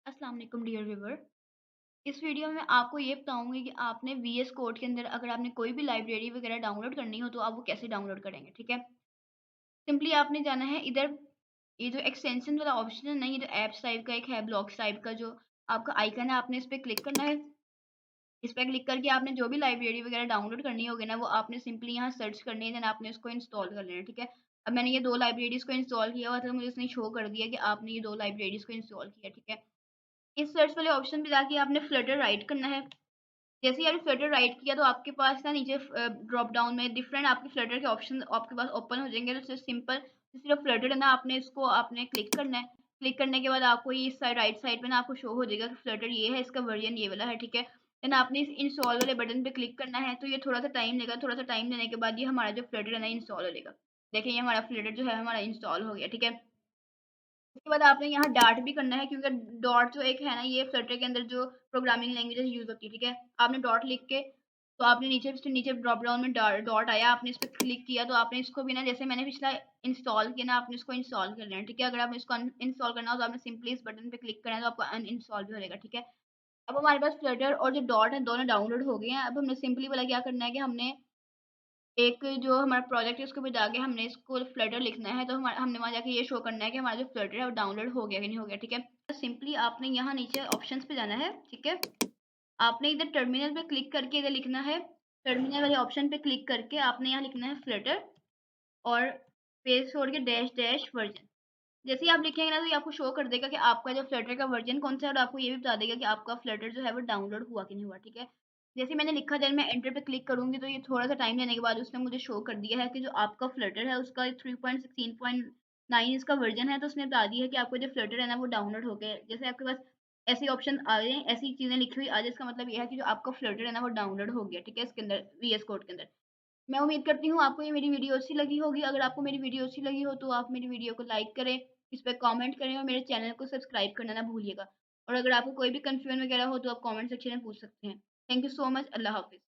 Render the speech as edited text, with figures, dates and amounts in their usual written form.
अस्सलाम वालेकुम dear viewer. इस वीडियो में आपको ये बताऊँगी कि आपने वीएस कोड के अंदर अगर आपने कोई भी लाइब्रेरी वगैरह डाउनलोड करनी हो तो आप वो कैसे डाउनलोड करेंगे, ठीक है? सिंपली आपने जाना है इधर, ये जो एक्सटेंशन वाला ऑप्शन है ना, ये जो ऐप्स टाइप का एक है, ब्लॉक्स टाइप का जो आपका आइकन है, आपने इस पे क्लिक करना है। इस पे क्लिक करके आपने जो भी लाइब्रेरी वगैरह डाउनलोड करनी होगी ना, वो आपने सिंपली यहाँ सर्च करनी है, देन आपने उसको इंस्टॉल कर लेना है, ठीक है? अब मैंने ये 2 लाइब्रेरीज़ को इंस्टॉल किया हुआ था, मुझे उसने शो कर दिया कि आपने ये 2 लाइब्रेरीज़ को इंस्टॉल किया, ठीक है? इस सर्च वाले ऑप्शन पे जाके आपने फ्लटर राइट करना है। जैसे ही आपने फ्लटर राइट किया तो आपके पास ना नीचे ड्रॉप डाउन में डिफरेंट आपके फ्लटर के ऑप्शन आपके पास ओपन हो जाएँगे। तो सिंपल सिर्फ फ्लटर है ना, आपने इसको आपने क्लिक करना है। क्लिक करने के बाद आपको ये इस साइड राइट साइड पे ना आपको शो हो जाएगा कि फ्लटर ये है, इसका वर्ज़न ये वाला है, ठीक है? देन आपने इस इंस्टॉल वाले बटन पे क्लिक करना है, तो ये थोड़ा-सा टाइम लेगा, थोड़ा-सा टाइम लेने के बाद ये हमारा जो फ्लटर है ना इंस्टॉल हो जाएगा। देखिए ये हमारा फ्लटर जो है हमारा इंस्टॉल हो गया, ठीक है? उसके बाद आपने यहाँ डॉट भी करना है, क्योंकि डॉट जो एक है ना, ये फ्लटर के अंदर जो प्रोग्रामिंग लैंग्वेजेस यूज़ होती है, ठीक है? आपने डॉट लिख के तो आपने नीचे ड्रॉप डाउन में डॉट आया, आपने इस पे क्लिक किया तो आपने इसको भी ना, जैसे मैंने पिछला इंस्टॉल किया ना, आपने इसको इंस्टॉल कर लेना है, ठीक है? अगर आपने इसको अनइंस्टॉल करना हो तो आपने सिंपली इस बटन पे क्लिक करना है, तो आपका अनइंस्टॉल भी हो जाएगा, ठीक है? अब हमारे पास फ्लटर और जो डॉट है दोनों डाउनलोड हो गए हैं। अब हमने सिंपली वाला क्या करना है कि हमने एक जो हमारा प्रोजेक्ट है उसके ऊपर जाके हमने इसको फ्लटर लिखना है, तो हमने वहाँ जाके ये शो करना है कि हमारा जो फ्लटर है वो डाउनलोड हो गया कि नहीं हो गया, ठीक है? तो सिंपली आपने यहाँ नीचे ऑप्शंस पे जाना है, ठीक है? आपने इधर टर्मिनल पे क्लिक करके इधर लिखना है, टर्मिनल वाले ऑप्शन पे क्लिक करके आपने यहाँ लिखना है फ्लटर और स्पेस छोड़ के डैश डैश वर्जन। जैसे ही आप लिखेंगे ना, तो ये आपको शो कर देगा कि आपका जो फ्लटर का वर्ज़न कौन-सा है, और आपको ये भी बता देगा कि आपका फ्लटर जो है वो डाउनलोड हुआ कि नहीं हुआ, ठीक है? जैसे ही मैंने लिखा, देन मैं एंटर पे क्लिक करूँगी तो ये थोड़ा-सा टाइम लेने के बाद उसने मुझे शो कर दिया है कि जो आपका फ्लटर है उसका 3.16.9 इसका वर्ज़न है, तो उसने बता दिया है कि आपका जो फ्लटर है ना वो डाउनलोड हो गया है। जैसे आपके पास ऐसे ऑप्शन आ रहे हैं, ऐसी चीज़ें लिखी हुई आ जाए, इसका मतलब ये है कि जो आपका फ्लटर है ना वो डाउनलोड हो गया, ठीक है? इसके अंदर वीएस कोड के अंदर। मैं उम्मीद करती हूँ आपको ये मेरी वीडियो अच्छी लगी होगी। अगर आपको मेरी वीडियो अच्छी लगी हो तो आप मेरी वीडियो को लाइक करें, इस पे कमेंट करें और मेरे चैनल को सब्सक्राइब करना ना भूलिएगा। और अगर आपको कोई भी कन्फ्यूजन वगैरह हो तो आप कमेंट सेक्शन में पूछ सकते हैं। Thank you so much. Allah हाफ़िज़।